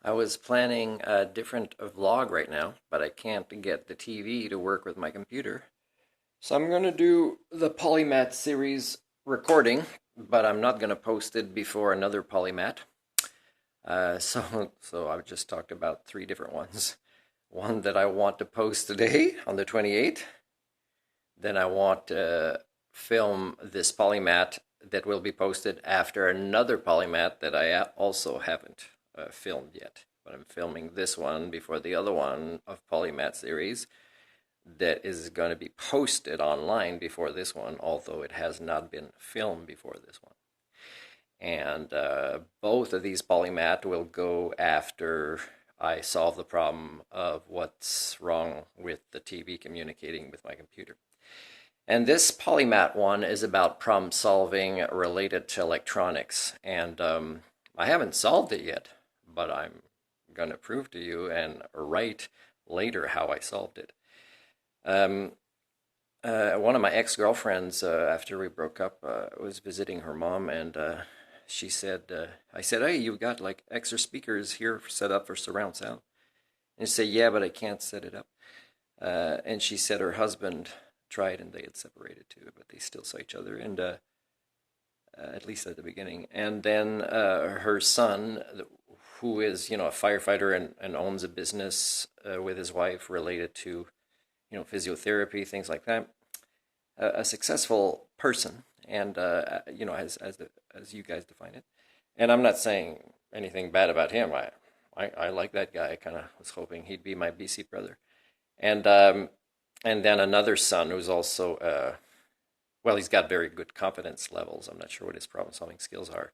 I was planning a different vlog right now, but I can't get the TV to work with my computer. So I'm going to do the Polymath series recording, but I'm not going to post it before another Polymath. So I've just talked about three different ones. One that I want to post today on the 28th. Then I want to film this Polymath that will be posted after another Polymath that I also haven't filmed yet. But I'm filming this one before the other one of Polymath series that is going to be posted online before this one, although it has not been filmed before this one. And both of these Polymath will go after I solve the problem of what's wrong with the TV communicating with my computer. And this Polymath one is about problem solving related to electronics. And I haven't solved it yet, but I'm going to prove to you and write later how I solved it. One of my ex-girlfriends, after we broke up, was visiting her mom, and she said, I said, hey, you've got like extra speakers here set up for surround sound. And she said, yeah, but I can't set it up. And she said her husband tried and they had separated too, but they still saw each other, and at least at the beginning. And then her son, who is, a firefighter and owns a business with his wife related to, physiotherapy, things like that, a successful person, and as you guys define it. And I'm not saying anything bad about him. I like that guy. I kind of was hoping he'd be my BC brother. And then another son who's also, he's got very good confidence levels. I'm not sure what his problem-solving skills are.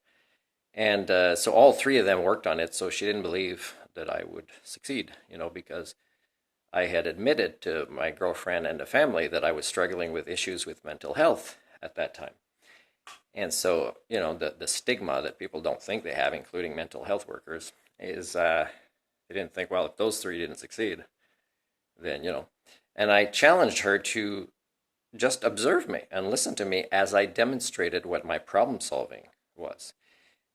And so all three of them worked on it, so she didn't believe that I would succeed, because I had admitted to my girlfriend and the family that I was struggling with issues with mental health at that time. And so, the stigma that people don't think they have, including mental health workers, is they didn't think, well, if those three didn't succeed, then, And I challenged her to just observe me and listen to me as I demonstrated what my problem solving was.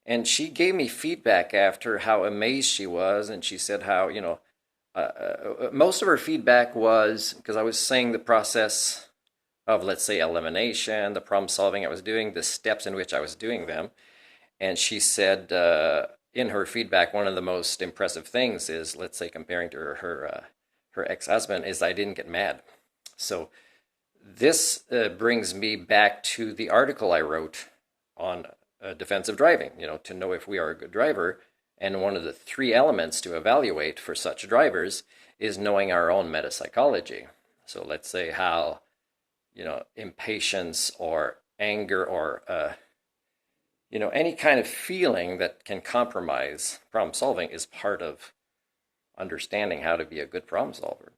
And she gave me feedback after how amazed she was, and she said how, most of her feedback was because I was saying the process of, let's say, elimination, the problem solving I was doing, the steps in which I was doing them. And she said in her feedback, one of the most impressive things is, let's say, comparing to her ex-husband, is I didn't get mad. So this brings me back to the article I wrote on defensive driving, to know if we are a good driver. And one of the three elements to evaluate for such drivers is knowing our own metapsychology. So let's say how, impatience or anger or, any kind of feeling that can compromise problem solving is part of understanding how to be a good problem solver.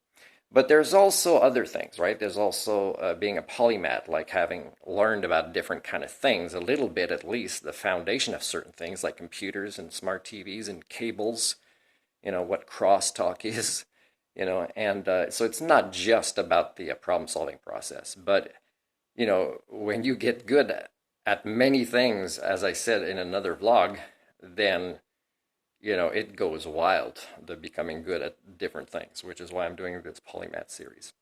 But there's also other things, right? There's also being a polymath, like having learned about different kind of things, a little bit at least, the foundation of certain things like computers and smart TVs and cables, what crosstalk is, and so it's not just about the problem-solving process. But, when you get good at many things, as I said in another vlog, then it goes wild, the becoming good at different things, which is why I'm doing this Polymath series.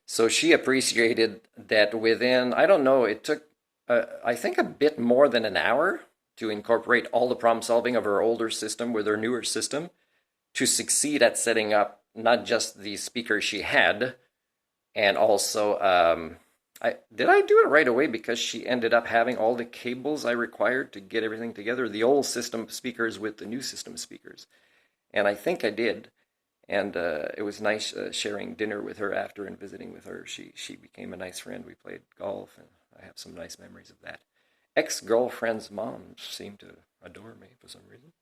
So she appreciated that within, I don't know, it took, I think, a bit more than an hour to incorporate all the problem solving of her older system with her newer system to succeed at setting up not just the speaker she had, and also, did I do it right away because she ended up having all the cables I required to get everything together, the old system speakers with the new system speakers? And I think I did. And it was nice sharing dinner with her after and visiting with her. She became a nice friend. We played golf, and I have some nice memories of that. Ex-girlfriend's mom seemed to adore me for some reason.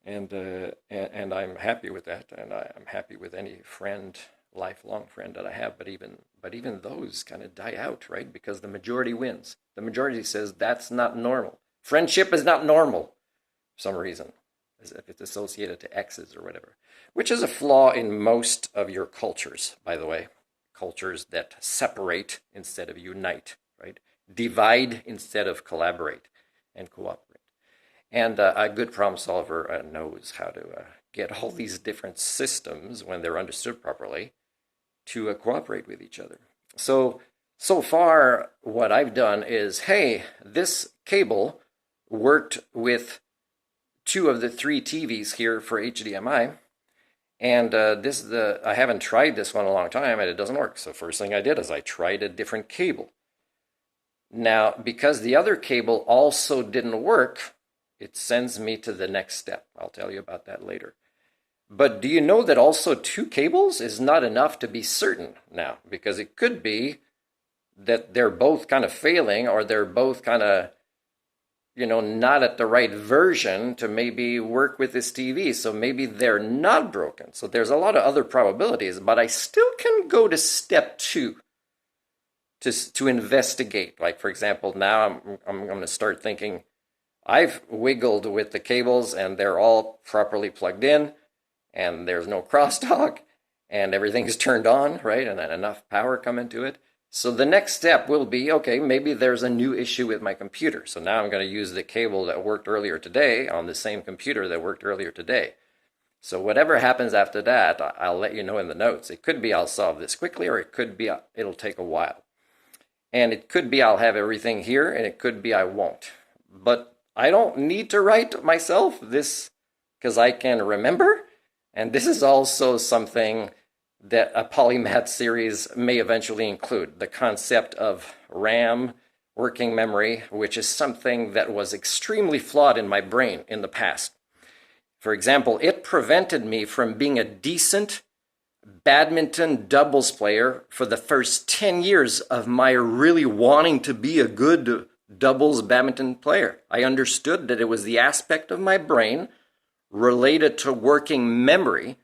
And I'm happy with that, and I'm happy with any friend, lifelong friend that I have, but even those kind of die out, right? Because the majority wins. The majority says that's not normal. Friendship is not normal for some reason, as if it's associated to exes or whatever, which is a flaw in most of your cultures, by the way. Cultures that separate instead of unite, right? Divide instead of collaborate and cooperate. And a good problem solver knows how to get all these different systems, when they're understood properly, to cooperate with each other. So far, what I've done is, hey, this cable worked with 2 of the 3 TVs here for HDMI, and I haven't tried this one in a long time, and it doesn't work. So first thing I did is I tried a different cable. Now, because the other cable also didn't work, it sends me to the next step. I'll tell you about that later. But do you know that also 2 cables is not enough to be certain now? Because it could be that they're both kind of failing, or they're both kind of, not at the right version to maybe work with this TV. So maybe they're not broken. So there's a lot of other probabilities, but I still can go to step 2 to investigate. Like, for example, now I'm going to start thinking, I've wiggled with the cables and they're all properly plugged in, and there's no crosstalk, and everything's turned on, right? And then enough power come into it. So the next step will be, okay, maybe there's a new issue with my computer. So now I'm going to use the cable that worked earlier today on the same computer that worked earlier today. So whatever happens after that, I'll let you know in the notes. It could be I'll solve this quickly, or it could be it'll take a while. And it could be I'll have everything here, and it could be I won't. But I don't need to write myself this, because I can remember. And this is also something that a Polymath series may eventually include, the concept of RAM, working memory, which is something that was extremely flawed in my brain in the past. For example, it prevented me from being a decent badminton doubles player for the first 10 years of my really wanting to be a good doubles badminton player. I understood that it was the aspect of my brain related to working memory,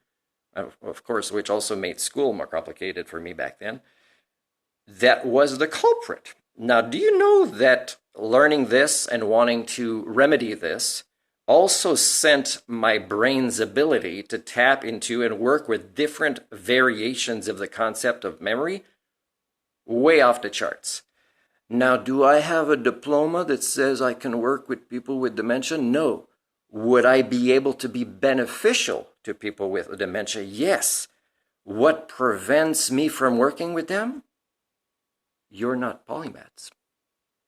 of course, which also made school more complicated for me back then, that was the culprit. Now, do you know that learning this and wanting to remedy this also sent my brain's ability to tap into and work with different variations of the concept of memory way off the charts? Now, do I have a diploma that says I can work with people with dementia? No. Would I be able to be beneficial to people with dementia? Yes. What prevents me from working with them? You're not polymaths.